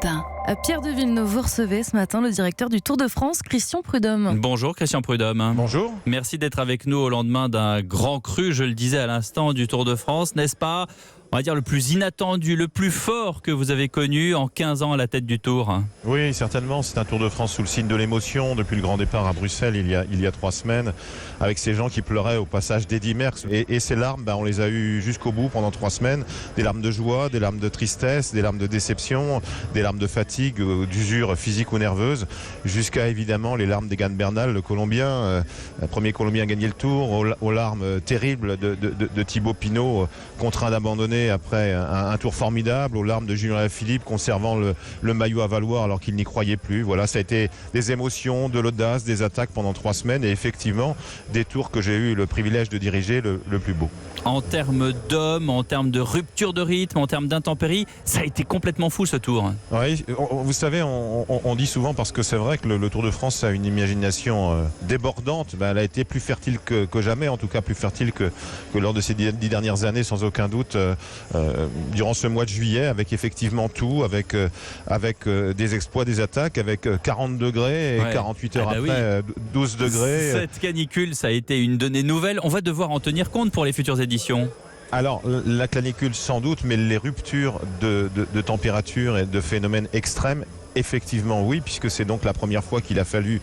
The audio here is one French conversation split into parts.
Matin. Pierre de Villeneuve, vous recevez ce matin le directeur du Tour de France, Christian Prudhomme. Bonjour Christian Prudhomme. Bonjour. Merci d'être avec nous au lendemain d'un grand cru, je le disais à l'instant, du Tour de France. N'est-ce pas, on va dire, le plus inattendu, le plus fort que vous avez connu en 15 ans à la tête du Tour? Oui, certainement. C'est un Tour de France sous le signe de l'émotion depuis le grand départ à Bruxelles il y a 3 semaines, avec ces gens qui pleuraient au passage d'Eddy Merckx. Et ces larmes, on les a eues jusqu'au bout pendant 3 semaines. Des larmes de joie, des larmes de tristesse, des larmes de déception, des larmes de fatigue, d'usure physique ou nerveuse, jusqu'à évidemment les larmes d'Egan Bernal, le Colombien, le premier Colombien à gagner le Tour, aux larmes terribles de Thibaut Pinot, contraint d'abandonner après un tour formidable, aux larmes de Julien Alaphilippe conservant le maillot à valoir alors qu'il n'y croyait plus. Voilà, ça a été des émotions, de l'audace, des attaques pendant 3 semaines et effectivement des tours que j'ai eu le privilège de diriger le plus beau. En termes d'hommes, en termes de rupture de rythme, en termes d'intempéries, ça a été complètement fou ce tour. Oui, vous savez, on dit souvent, parce que c'est vrai que le Tour de France a une imagination débordante, elle a été plus fertile que jamais, en tout cas plus fertile que lors de ces 10 dernières années, sans aucun doute, durant ce mois de juillet, avec effectivement tout, avec des exploits, des attaques, avec 40 degrés et 48 heures après, 12 degrés. Cette canicule, ça a été une donnée nouvelle. On va devoir en tenir compte pour les futures éditions. Alors, la canicule sans doute, mais les ruptures de température et de phénomènes extrêmes, effectivement oui, puisque c'est donc la première fois qu'il a fallu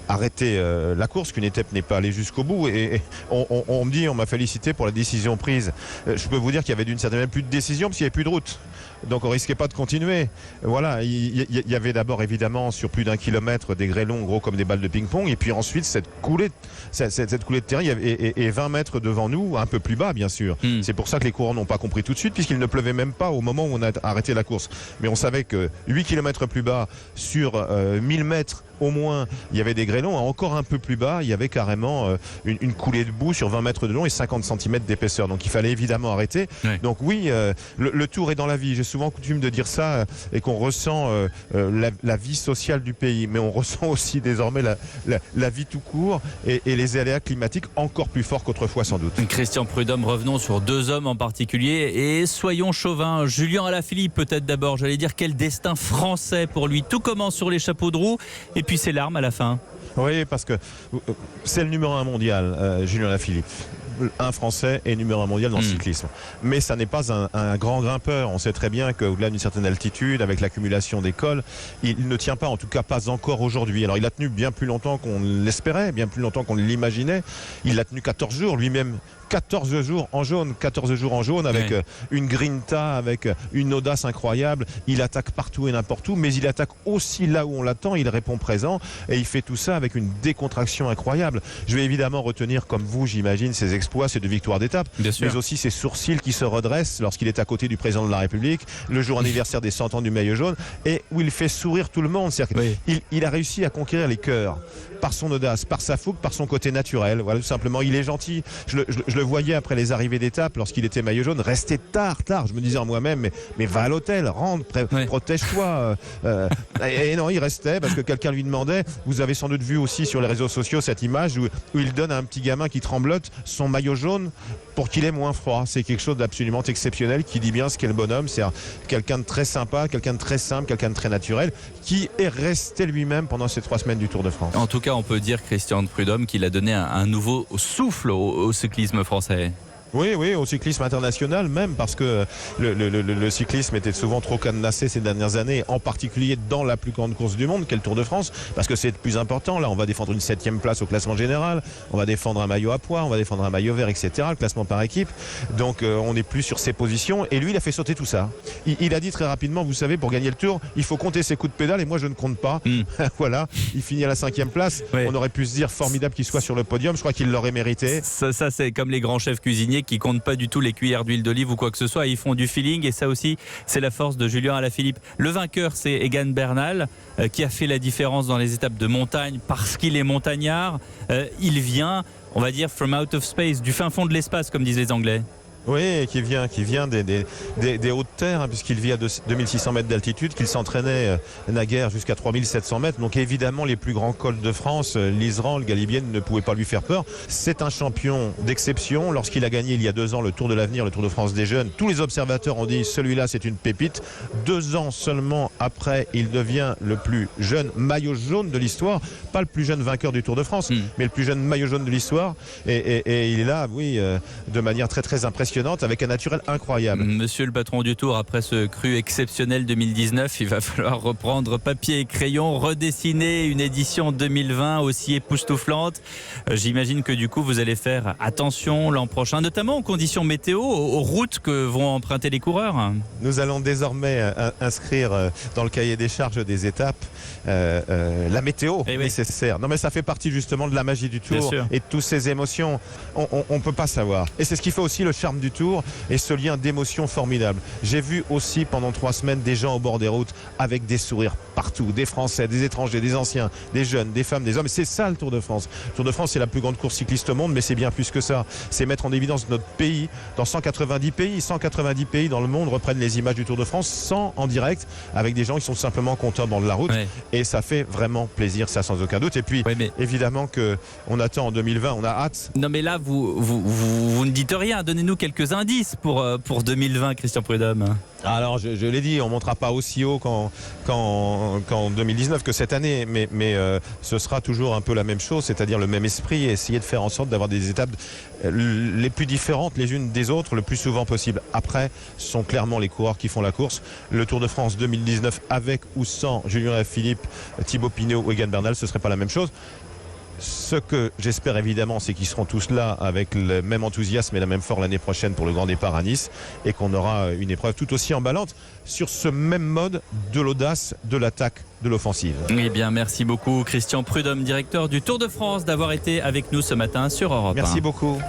arrêter la course, qu'une étape n'est pas allée jusqu'au bout. Et on m'a félicité pour la décision prise. Je peux vous dire qu'il y avait d'une certaine manière plus de décision parce qu'il n'y avait plus de route. Donc on risquait pas de continuer. Voilà, il y avait d'abord évidemment sur plus d'1 kilomètre des grêlons gros comme des balles de ping-pong, et puis ensuite cette coulée de terrain et 20 mètres devant nous, un peu plus bas bien sûr. C'est pour ça que les coureurs n'ont pas compris tout de suite, puisqu'il ne pleuvait même pas au moment où on a arrêté la course. Mais on savait que 8 kilomètres plus bas, sur 1000 mètres au moins, il y avait des grêlons. Encore un peu plus bas, il y avait carrément une coulée de boue sur 20 mètres de long et 50 cm d'épaisseur. Donc il fallait évidemment arrêter. Oui. Donc oui, le Tour est dans la vie. J'ai souvent coutume de dire ça, et qu'on ressent la vie sociale du pays. Mais on ressent aussi désormais la vie tout court et les aléas climatiques encore plus forts qu'autrefois sans doute. Christian Prudhomme, revenons sur 2 hommes en particulier et soyons chauvins. Julien Alaphilippe peut-être d'abord. J'allais dire, quel destin français pour lui. Tout commence sur les chapeaux de roue et puis ses larmes à la fin. Oui, parce que c'est le numéro 1 mondial, Julien Alaphilippe. Un Français et numéro 1 mondial dans le cyclisme. Mais ça n'est pas un grand grimpeur. On sait très bien qu'au-delà d'une certaine altitude, avec l'accumulation des cols, il ne tient pas, en tout cas pas encore aujourd'hui. Alors il a tenu bien plus longtemps qu'on l'espérait, bien plus longtemps qu'on l'imaginait. Il a tenu 14 jours lui-même. 14 jours en jaune avec une grinta, avec une audace incroyable. Il attaque partout et n'importe où, mais il attaque aussi là où on l'attend. Il répond présent et il fait tout ça avec une décontraction incroyable. Je vais évidemment retenir, comme vous, j'imagine, ses exploits, ses 2 victoires d'étape, mais aussi ses sourcils qui se redressent lorsqu'il est à côté du président de la République, le jour anniversaire des 100 ans du maillot jaune, et où il fait sourire tout le monde. Il a réussi à conquérir les cœurs par son audace, par sa fougue, par son côté naturel. Voilà, tout simplement, il est gentil. Je le voyais après les arrivées d'étape, lorsqu'il était maillot jaune, rester tard. Je me disais en moi-même, mais va à l'hôtel, rentre, protège-toi. Et non, il restait parce que quelqu'un lui demandait. Vous avez sans doute vu aussi sur les réseaux sociaux cette image où il donne à un petit gamin qui tremblote son maillot jaune pour qu'il ait moins froid. C'est quelque chose d'absolument exceptionnel qui dit bien ce qu'est le bonhomme. C'est quelqu'un de très sympa, quelqu'un de très simple, quelqu'un de très naturel, qui est resté lui-même pendant ces 3 semaines du Tour de France. En tout cas, on peut dire, Christian Prudhomme, qu'il a donné un nouveau souffle au cyclisme français. Oui, au cyclisme international même, parce que le cyclisme était souvent trop cadenassé ces dernières années, en particulier dans la plus grande course du monde, qu'est le Tour de France, parce que c'est le plus important. Là, on va défendre une 7e place au classement général, on va défendre un maillot à pois, on va défendre un maillot vert, etc., le classement par équipe. Donc on n'est plus sur ses positions, et lui, il a fait sauter tout ça. Il a dit très rapidement, vous savez, pour gagner le Tour, il faut compter ses coups de pédale, et moi, je ne compte pas. Voilà, il finit à la 5e place. On aurait pu se dire, formidable qu'il soit sur le podium, je crois qu'il l'aurait mérité. Ça c'est comme les grands chefs cuisiniers qui comptent pas du tout les cuillères d'huile d'olive ou quoi que ce soit, ils font du feeling, et ça aussi c'est la force de Julien Alaphilippe. Le vainqueur, c'est Egan Bernal, qui a fait la différence dans les étapes de montagne parce qu'il est montagnard. Il vient, on va dire, from out of space, du fin fond de l'espace, comme disent les Anglais. Oui, qui vient des hautes terres, hein, puisqu'il vit à 2600 mètres d'altitude, qu'il s'entraînait naguère jusqu'à 3700 mètres. Donc évidemment, les plus grands cols de France, l'Iseran, le Galibienne, ne pouvaient pas lui faire peur. C'est un champion d'exception. Lorsqu'il a gagné il y a 2 ans le Tour de l'Avenir, le Tour de France des jeunes, tous les observateurs ont dit celui-là c'est une pépite. 2 ans seulement après, il devient le plus jeune maillot jaune de l'histoire. Pas le plus jeune vainqueur du Tour de France, mais le plus jeune maillot jaune de l'histoire. Et il est là, oui, de manière très très impressionnante, avec un naturel incroyable. Monsieur le patron du Tour, après ce cru exceptionnel 2019, il va falloir reprendre papier et crayon, redessiner une édition 2020 aussi époustouflante. J'imagine que du coup vous allez faire attention l'an prochain, notamment aux conditions météo, aux routes que vont emprunter les coureurs. Nous allons désormais inscrire dans le cahier des charges des étapes la météo nécessaire. Non mais ça fait partie justement de la magie du Tour et de toutes ces émotions. On ne peut pas savoir. Et c'est ce qui fait aussi le charme du Tour et ce lien d'émotion formidable. J'ai vu aussi pendant 3 semaines des gens au bord des routes avec des sourires partout, des Français, des étrangers, des anciens, des jeunes, des femmes, des hommes. C'est ça le Tour de France. Le Tour de France, c'est la plus grande course cycliste au monde, mais c'est bien plus que ça. C'est mettre en évidence notre pays dans 190 pays. 190 pays dans le monde reprennent les images du Tour de France sans en direct, avec des gens qui sont simplement contents dans la route. Et ça fait vraiment plaisir, ça sans aucun doute. Et puis, évidemment qu'on attend en 2020, on a hâte. Non mais là, vous ne dites rien. Donnez-nous quelques indices pour 2020, Christian Prudhomme. Alors, je l'ai dit, on ne montera pas aussi haut qu'en 2019, que cette année, mais ce sera toujours un peu la même chose, c'est-à-dire le même esprit, et essayer de faire en sorte d'avoir des étapes les plus différentes les unes des autres le plus souvent possible. Après, ce sont clairement les coureurs qui font la course. Le Tour de France 2019, avec ou sans Julien Alaphilippe, Thibaut Pinot ou Egan Bernal, ce ne serait pas la même chose. Ce que j'espère évidemment, c'est qu'ils seront tous là avec le même enthousiasme et la même force l'année prochaine pour le grand départ à Nice, et qu'on aura une épreuve tout aussi emballante sur ce même mode de l'audace, de l'attaque, de l'offensive. Eh bien, merci beaucoup Christian Prudhomme, directeur du Tour de France, d'avoir été avec nous ce matin sur Europe 1. Merci beaucoup.